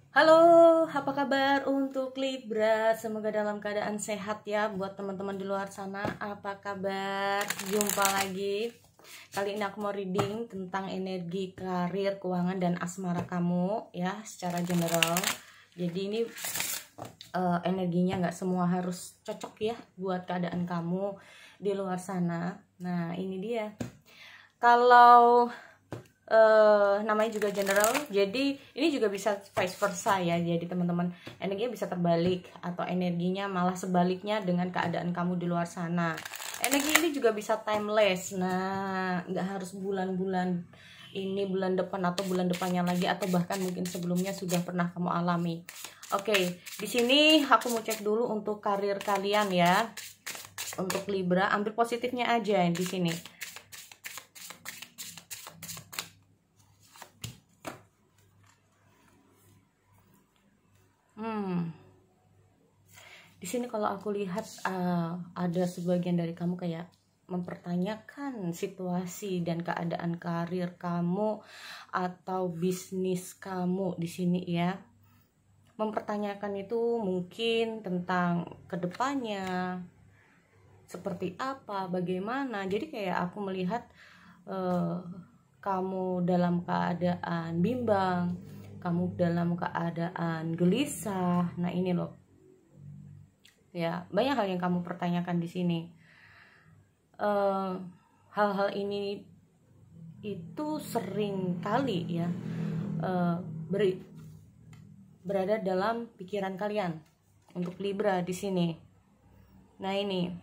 Halo, apa kabar untuk Libra? Semoga dalam keadaan sehat ya buat teman-teman di luar sana. Apa kabar? Jumpa lagi. Kali ini aku mau reading tentang energi karir, keuangan, dan asmara kamu ya, secara general. Jadi ini energinya nggak semua harus cocok ya buat keadaan kamu di luar sana. Nah, ini dia. Kalau namanya juga general, jadi ini juga bisa vice versa ya. Jadi teman-teman, energinya bisa terbalik atau energinya malah sebaliknya dengan keadaan kamu di luar sana. Energi ini juga bisa timeless. Nah, nggak harus bulan-bulan ini, bulan depan atau bulan depannya lagi, atau bahkan mungkin sebelumnya sudah pernah kamu alami. Oke, di sini aku mau cek dulu untuk karir kalian ya. Untuk Libra, ambil positifnya aja di sini. Di sini kalau aku lihat ada sebagian dari kamu kayak mempertanyakan situasi dan keadaan karir kamu atau bisnis kamu di sini ya. Mempertanyakan itu mungkin tentang kedepannya seperti apa, bagaimana. Jadi kayak aku melihat kamu dalam keadaan bimbang, kamu dalam keadaan gelisah. Nah, ini loh. Ya, banyak hal yang kamu pertanyakan di sini. Hal-hal ini itu sering kali ya berada dalam pikiran kalian untuk Libra di sini. Nah, ini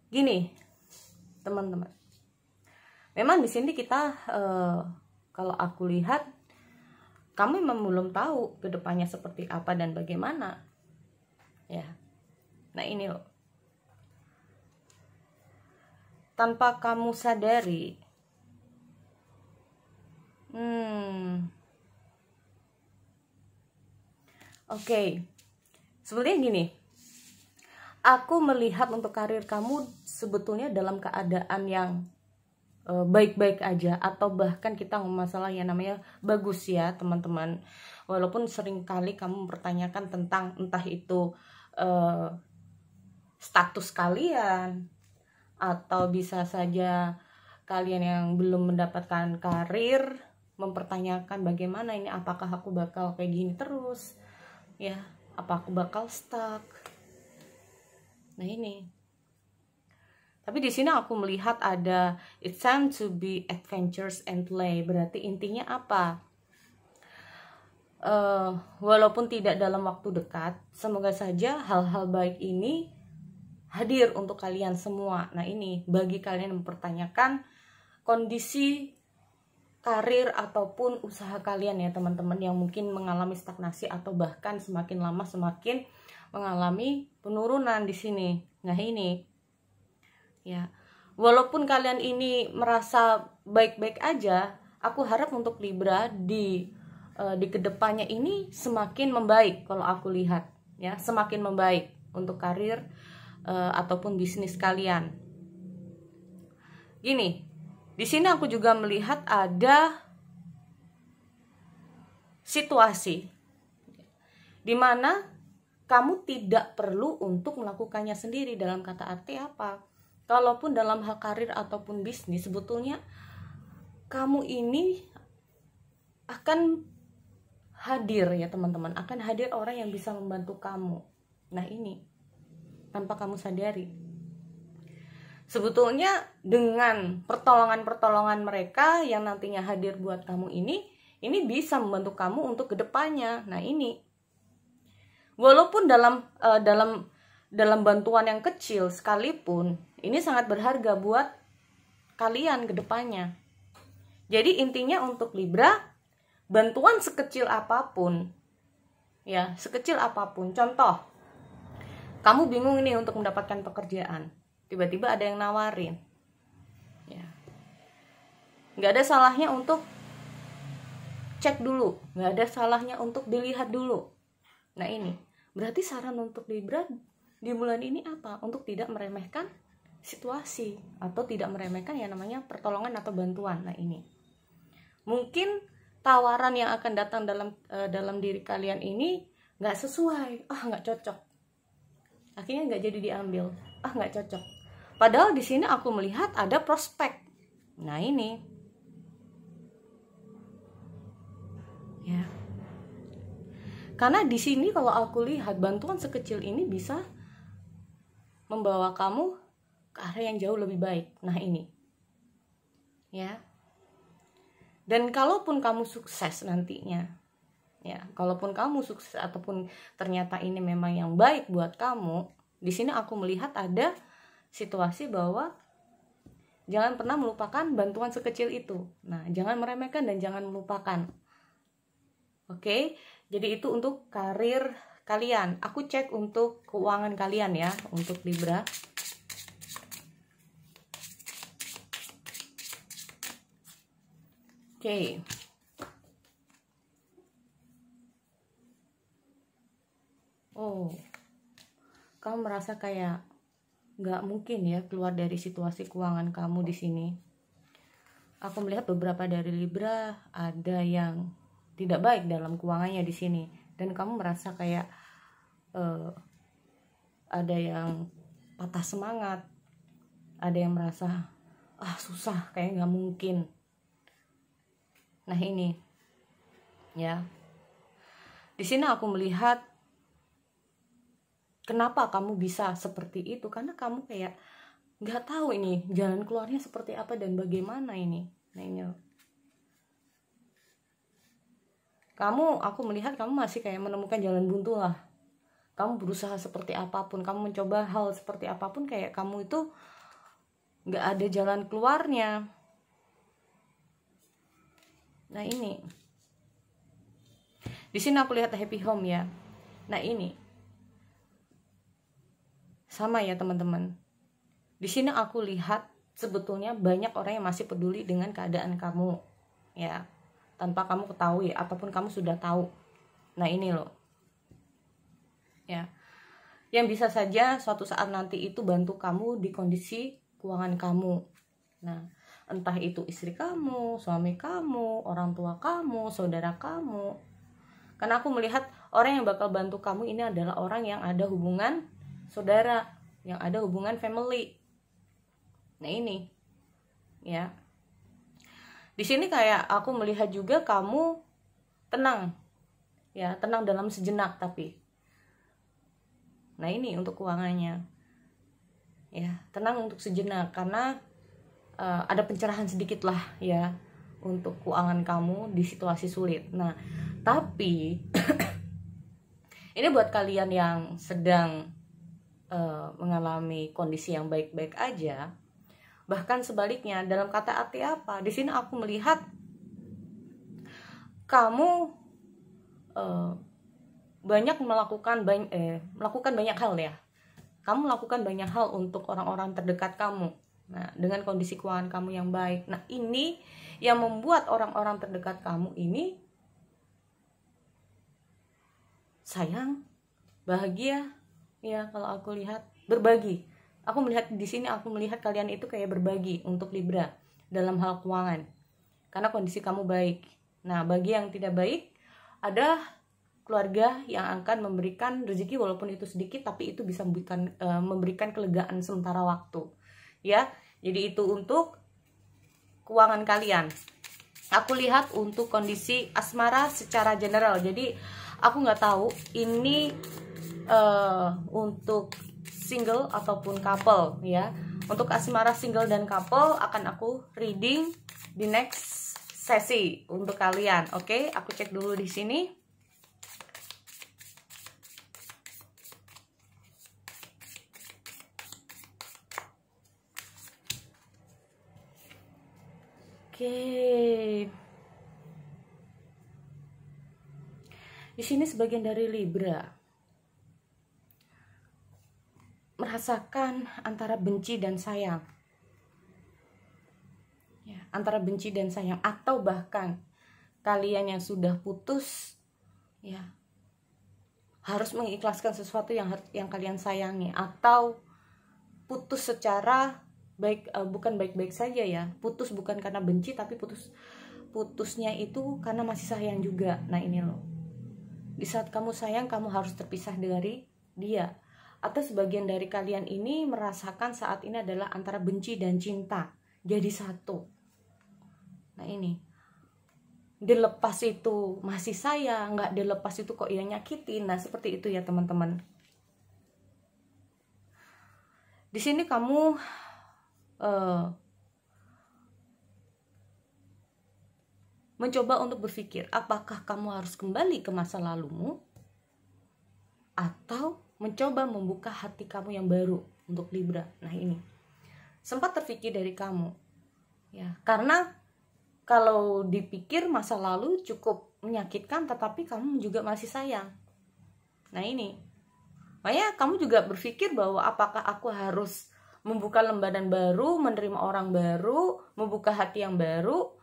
gini teman-teman, memang di sini kita kalau aku lihat kamu memang belum tahu kedepannya seperti apa dan bagaimana ya. Nah, ini loh, tanpa kamu sadari oke, sebenarnya gini, aku melihat untuk karir kamu sebetulnya dalam keadaan yang baik-baik aja, atau bahkan kita ngomong masalah yang namanya bagus ya teman-teman. Walaupun sering kali kamu mempertanyakan tentang entah itu status kalian, atau bisa saja kalian yang belum mendapatkan karir mempertanyakan bagaimana ini, apakah aku bakal kayak gini terus ya, apa aku bakal stuck. Nah, ini. Tapi di sini aku melihat ada it's time to be adventures and play. Berarti intinya apa? Walaupun tidak dalam waktu dekat, semoga saja hal-hal baik ini hadir untuk kalian semua. Nah, ini bagi kalian yang mempertanyakan kondisi karir ataupun usaha kalian ya teman-teman, yang mungkin mengalami stagnasi atau bahkan semakin lama semakin mengalami penurunan di sini. Nah, ini ya, walaupun kalian ini merasa baik-baik aja, aku harap untuk Libra di kedepannya ini semakin membaik. Kalau aku lihat ya, semakin membaik untuk karir ataupun bisnis kalian. Gini, di sini aku juga melihat ada situasi di mana kamu tidak perlu untuk melakukannya sendiri. Dalam kata arti apa? Kalaupun dalam hal karir ataupun bisnis, sebetulnya kamu ini akan hadir ya teman-teman, akan hadir orang yang bisa membantu kamu. Nah, ini tanpa kamu sadari. Sebetulnya dengan pertolongan-pertolongan mereka yang nantinya hadir buat kamu ini bisa membantu kamu untuk kedepannya. Nah, ini walaupun dalam bantuan yang kecil sekalipun, ini sangat berharga buat kalian ke depannya. Jadi intinya untuk Libra, bantuan sekecil apapun ya, sekecil apapun. Contoh, kamu bingung ini untuk mendapatkan pekerjaan, tiba-tiba ada yang nawarin ya, nggak ada salahnya untuk cek dulu, nggak ada salahnya untuk dilihat dulu. Nah, ini berarti saran untuk Libra di bulan ini apa? Untuk tidak meremehkan situasi atau tidak meremehkan yang namanya pertolongan atau bantuan. Nah, ini mungkin tawaran yang akan datang dalam diri kalian ini nggak sesuai, nggak cocok, akhirnya nggak jadi diambil, nggak cocok. Padahal di sini aku melihat ada prospek. Nah ini, ya, karena di sini kalau aku lihat bantuan sekecil ini bisa membawa kamu ke arah yang jauh lebih baik. Nah ini, ya. Dan kalaupun kamu sukses nantinya, ya, kalaupun kamu sukses ataupun ternyata ini memang yang baik buat kamu, di sini aku melihat ada situasi bahwa jangan pernah melupakan bantuan sekecil itu. Nah, jangan meremehkan dan jangan melupakan. Oke, jadi itu untuk karir kalian. Aku cek untuk keuangan kalian ya, untuk Libra. Oke. Oh, kamu merasa kayak nggak mungkin ya keluar dari situasi keuangan kamu di sini. Aku melihat beberapa dari Libra ada yang tidak baik dalam keuangannya di sini, dan kamu merasa kayak ada yang patah semangat, ada yang merasa susah, kayak nggak mungkin. Nah ini, ya, di sini aku melihat kenapa kamu bisa seperti itu, karena kamu kayak nggak tahu ini jalan keluarnya seperti apa dan bagaimana ini. Nah ini, aku melihat kamu masih kayak menemukan jalan buntu lah. Kamu berusaha seperti apapun, kamu mencoba hal seperti apapun, kayak kamu itu nggak ada jalan keluarnya. Nah ini, di sini aku lihat happy home ya. Nah ini sama ya teman-teman. Di sini aku lihat sebetulnya banyak orang yang masih peduli dengan keadaan kamu, ya, tanpa kamu ketahui ataupun kamu sudah tahu. Nah ini loh, ya, yang bisa saja suatu saat nanti itu bantu kamu di kondisi keuangan kamu. Nah, entah itu istri kamu, suami kamu, orang tua kamu, saudara kamu. Karena aku melihat orang yang bakal bantu kamu ini adalah orang yang ada hubungan saudara, yang ada hubungan family. Nah ini, ya, di sini kayak aku melihat juga kamu tenang, ya, tenang dalam sejenak tapi. Nah ini untuk keuangannya, ya, tenang untuk sejenak karena ada pencerahan sedikit lah ya untuk keuangan kamu di situasi sulit. Nah tapi ini buat kalian yang sedang mengalami kondisi yang baik-baik aja, bahkan sebaliknya, dalam kata arti apa? Di sini aku melihat kamu melakukan banyak hal ya. Kamu melakukan banyak hal untuk orang-orang terdekat kamu. Nah, dengan kondisi keuangan kamu yang baik. Nah, ini yang membuat orang-orang terdekat kamu ini sayang, bahagia, ya, kalau aku lihat berbagi. Aku melihat di sini, aku melihat kalian itu kayak berbagi untuk Libra dalam hal keuangan. Karena kondisi kamu baik. Nah, bagi yang tidak baik, ada keluarga yang akan memberikan rezeki walaupun itu sedikit, tapi itu bisa memberikan kelegaan sementara waktu. Ya, jadi itu untuk keuangan kalian. Aku lihat untuk kondisi asmara secara general. Jadi aku nggak tahu ini untuk single ataupun couple ya. Untuk asmara single dan couple akan aku reading di next sesi untuk kalian. Oke, aku cek dulu di sini. Oke. Di sini sebagian dari Libra merasakan antara benci dan sayang. Ya, antara benci dan sayang, atau bahkan kalian yang sudah putus ya harus mengikhlaskan sesuatu yang kalian sayangi, atau putus secara bukan baik-baik saja ya. Putus bukan karena benci, tapi putus putusnya itu karena masih sayang juga. Nah ini loh, di saat kamu sayang kamu harus terpisah dari dia. Atau sebagian dari kalian ini merasakan saat ini adalah antara benci dan cinta jadi satu. Nah ini, dilepas itu masih sayang, nggak dilepas itu kok ia nyakitin. Nah seperti itu ya teman-teman. Di sini kamu mencoba untuk berpikir, apakah kamu harus kembali ke masa lalumu atau mencoba membuka hati kamu yang baru untuk Libra. Nah ini sempat terpikir dari kamu ya, karena kalau dipikir masa lalu cukup menyakitkan, tetapi kamu juga masih sayang. Nah ini makanya kamu juga berpikir bahwa apakah aku harus membuka lembaran baru, menerima orang baru, membuka hati yang baru,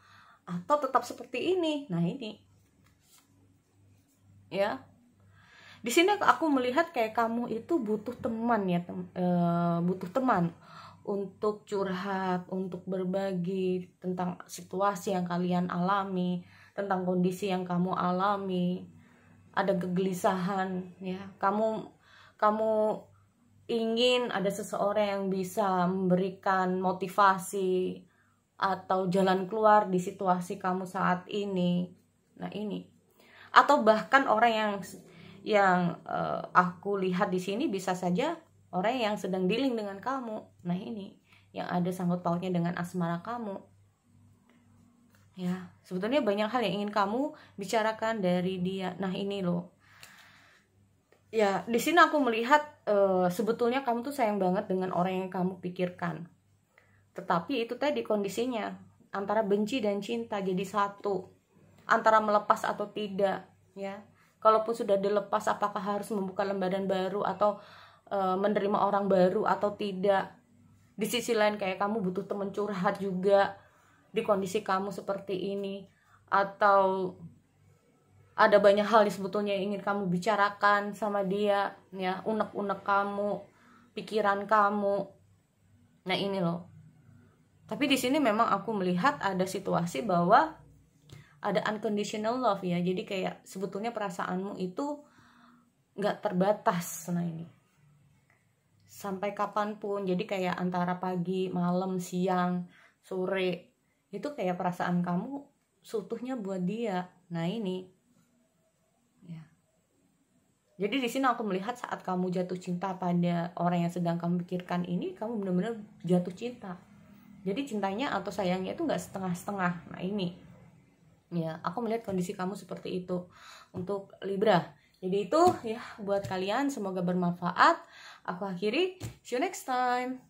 atau tetap seperti ini. Nah ini ya, di sini aku melihat kayak kamu itu butuh teman ya, butuh teman untuk curhat, untuk berbagi tentang situasi yang kalian alami, tentang kondisi yang kamu alami. Ada kegelisahan ya, kamu ingin ada seseorang yang bisa memberikan motivasi atau jalan keluar di situasi kamu saat ini. Nah ini, atau bahkan orang yang aku lihat di sini bisa saja orang yang sedang dealing dengan kamu. Nah ini, yang ada sangkut pautnya dengan asmara kamu. Ya, sebetulnya banyak hal yang ingin kamu bicarakan dari dia. Nah ini loh. Ya, di sini aku melihat sebetulnya kamu tuh sayang banget dengan orang yang kamu pikirkan. Tetapi itu tadi kondisinya antara benci dan cinta jadi satu, antara melepas atau tidak ya. Kalaupun sudah dilepas, apakah harus membuka lembaran baru atau menerima orang baru atau tidak. Di sisi lain kayak kamu butuh teman curhat juga di kondisi kamu seperti ini, atau ada banyak hal yang sebetulnya ingin kamu bicarakan sama dia ya, unek-unek kamu, pikiran kamu. Nah ini loh. Tapi di sini memang aku melihat ada situasi bahwa ada unconditional love ya. Jadi kayak sebetulnya perasaanmu itu nggak terbatas. Nah ini, sampai kapanpun. Jadi kayak antara pagi, malam, siang, sore, itu kayak perasaan kamu seutuhnya buat dia. Nah ini ya. Jadi di sini aku melihat saat kamu jatuh cinta pada orang yang sedang kamu pikirkan ini, kamu benar-benar jatuh cinta. Jadi cintanya atau sayangnya itu nggak setengah-setengah. Nah ini ya, aku melihat kondisi kamu seperti itu untuk Libra. Jadi itu ya buat kalian, semoga bermanfaat. Aku akhiri, see you next time.